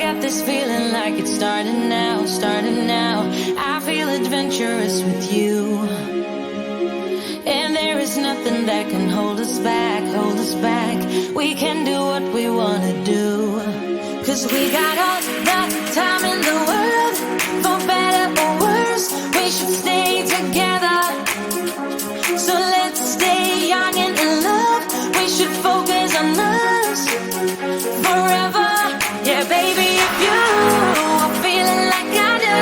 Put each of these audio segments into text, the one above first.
got this feeling like it's starting now, starting now. I feel adventurous with you. And there is nothing that can hold us back, hold us back. We can do what we wanna do. Cause we got all the time in the world. For better or worse, we should stay together. So let's stay young and in love. We should focus on us forever. Yeah, baby, if you are feeling like I do,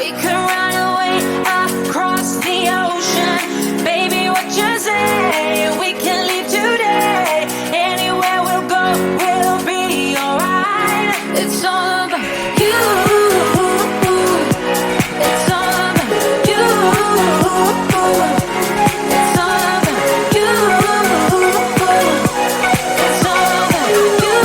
we could run away across the ocean. Baby, what you say? We can leave today. Anywhere we'll go, we'll be alright. It's all about you. It's all about you. It's all about you. It's all about you.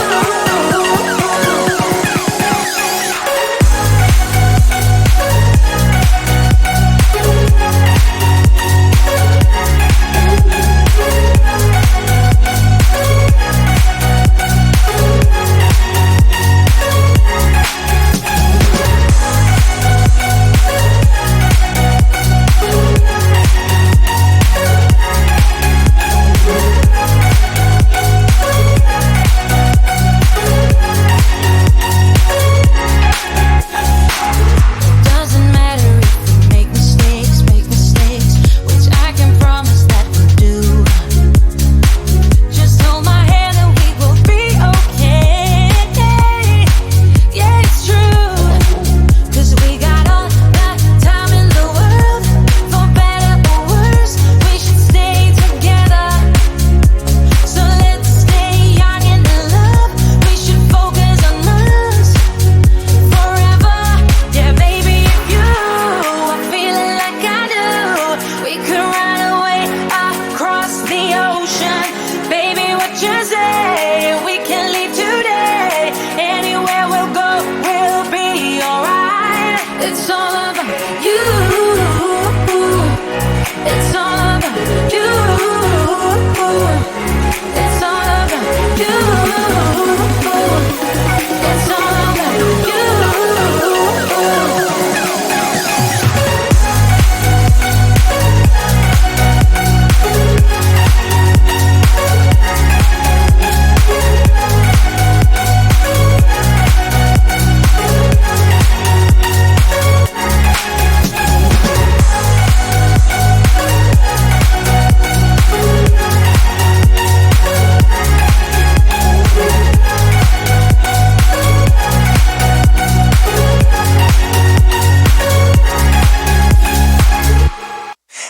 Doesn't matter if we make mistakes, which I can promise that we'll do. Just hold my hand and we will be okay. Yeah, it's true. Cause we got all the time in the world. For better or worse, we should stay together. So let's stay young and in love. We should focus on us forever. Yeah, baby, if you are feeling like I do, we could run away across the ocean. Baby, what you say? We can leave today. Anywhere we'll go, we'll be alright. It's all about you. It's all about you. It's all about you. It's all about you.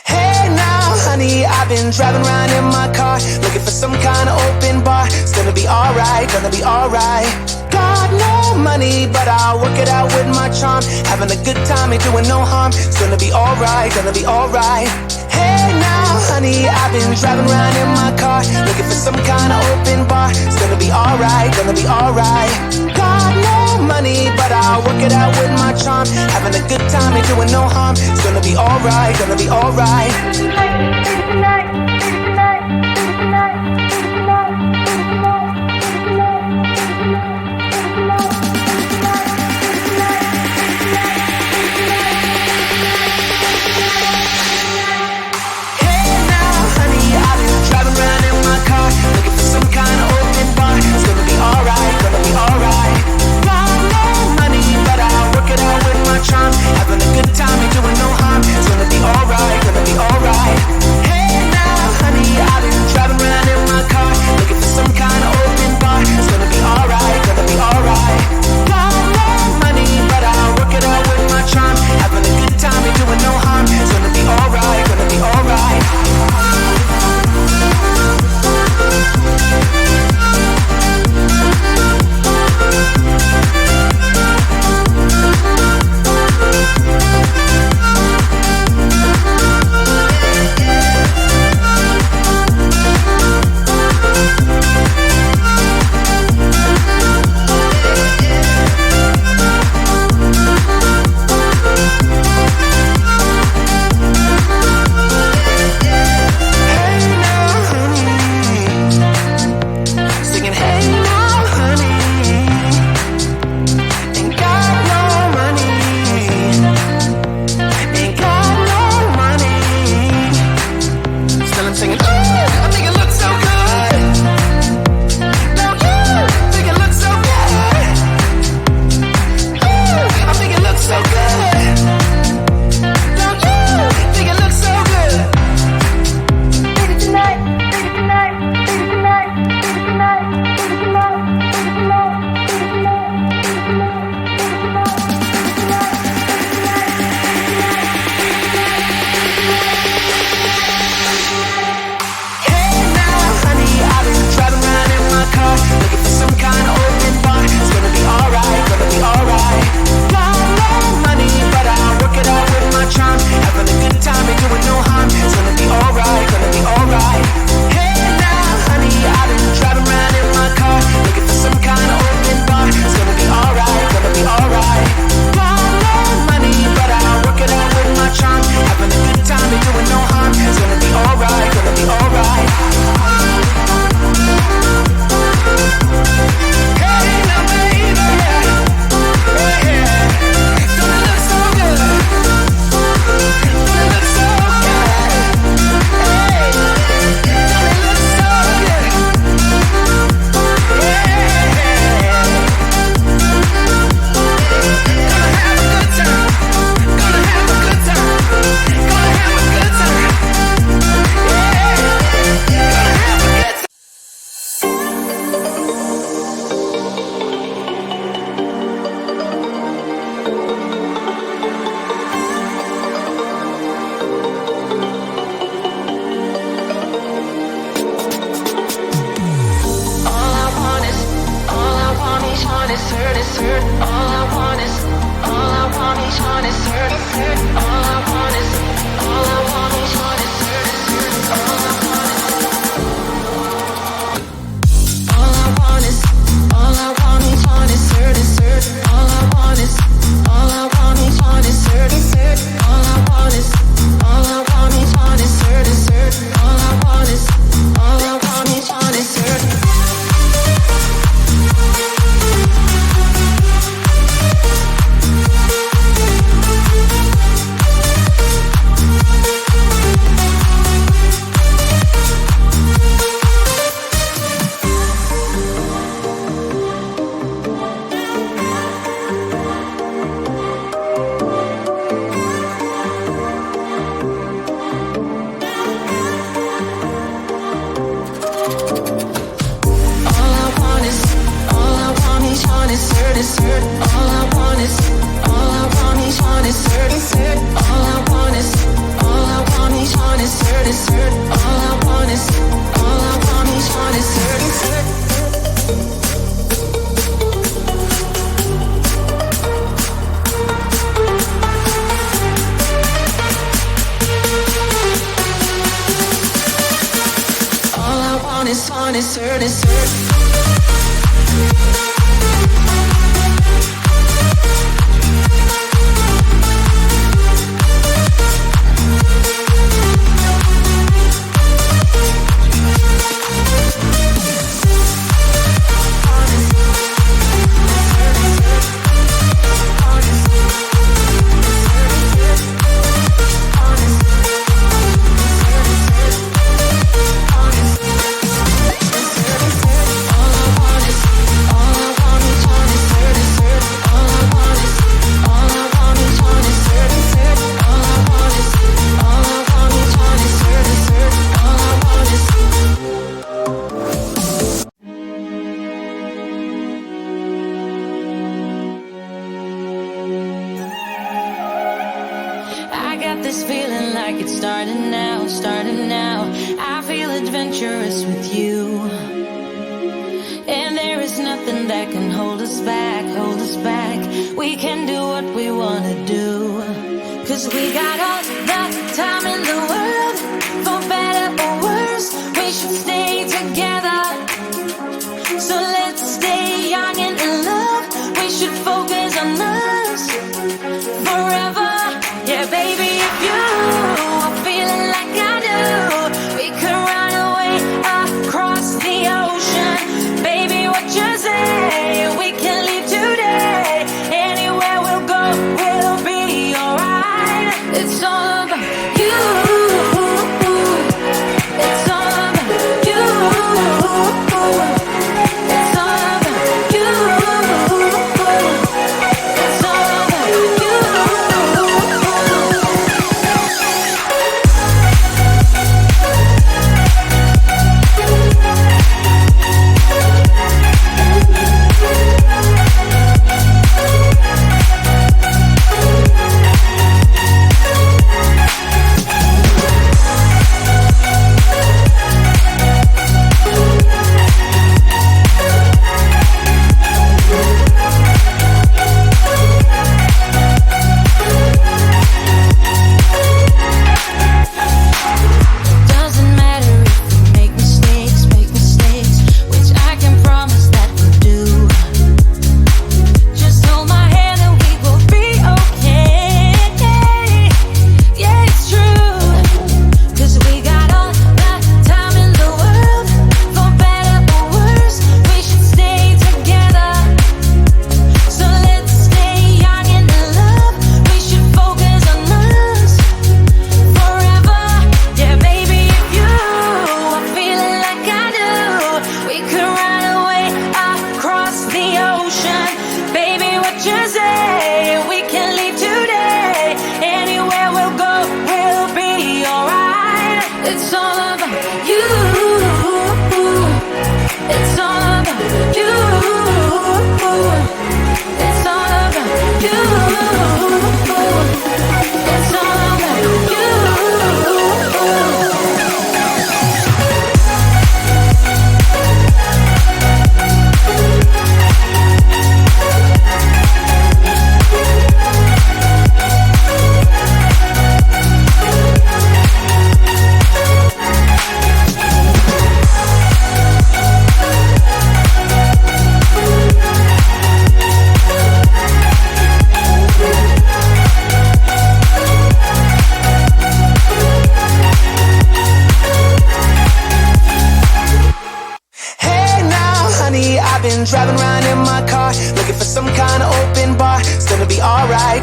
Hey now, honey, I've been driving around in my car, looking for some kind of open bar. It's gonna be alright, gonna be alright. Got no money, but I'll work it out with my charm. Having a good time, ain't doing no harm. It's gonna be alright, gonna be alright. Hey now, honey, I've been driving around in my car, looking for some kind of open bar. It's gonna be alright, gonna be alright. Got no money, but I'll work it out with my charm. Having a good time, ain't doing no harm. It's gonna be alright, gonna be alright. Hey now, honey, I've been driving around in my car, looking for some kind of open bar. It's gonna be alright, gonna be alright. Got no money, but I'll work it out with my charm. Having a good time, ain't doing no harm. It's gonna be alright, gonna be alright. Hey now, hurt, is hurt. All I want is, all I want each one is hurt, is hurt. All I want is, all I want each one is hurt, is hurt. All I want is, all I want is, all I want each one is hurt, is hurt. All I want is, all I want each one is hurt, is hurt. All I want is, all I want each one is hurt, is hurt. All I want is, all I want each one is hurt. It's all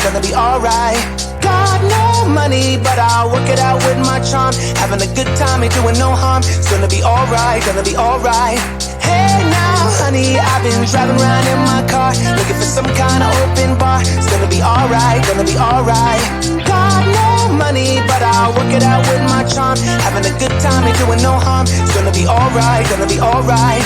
gonna be alright. Got no money, but I'll work it out with my charm. Having a good time, ain't doing no harm. It's gonna be alright, gonna be alright. Hey now, honey, I've been driving around in my car, looking for some kind of open bar. It's gonna be alright, gonna be alright. Got no money, but I'll work it out with my charm. Having a good time, ain't doing no harm. It's gonna be alright, gonna be alright.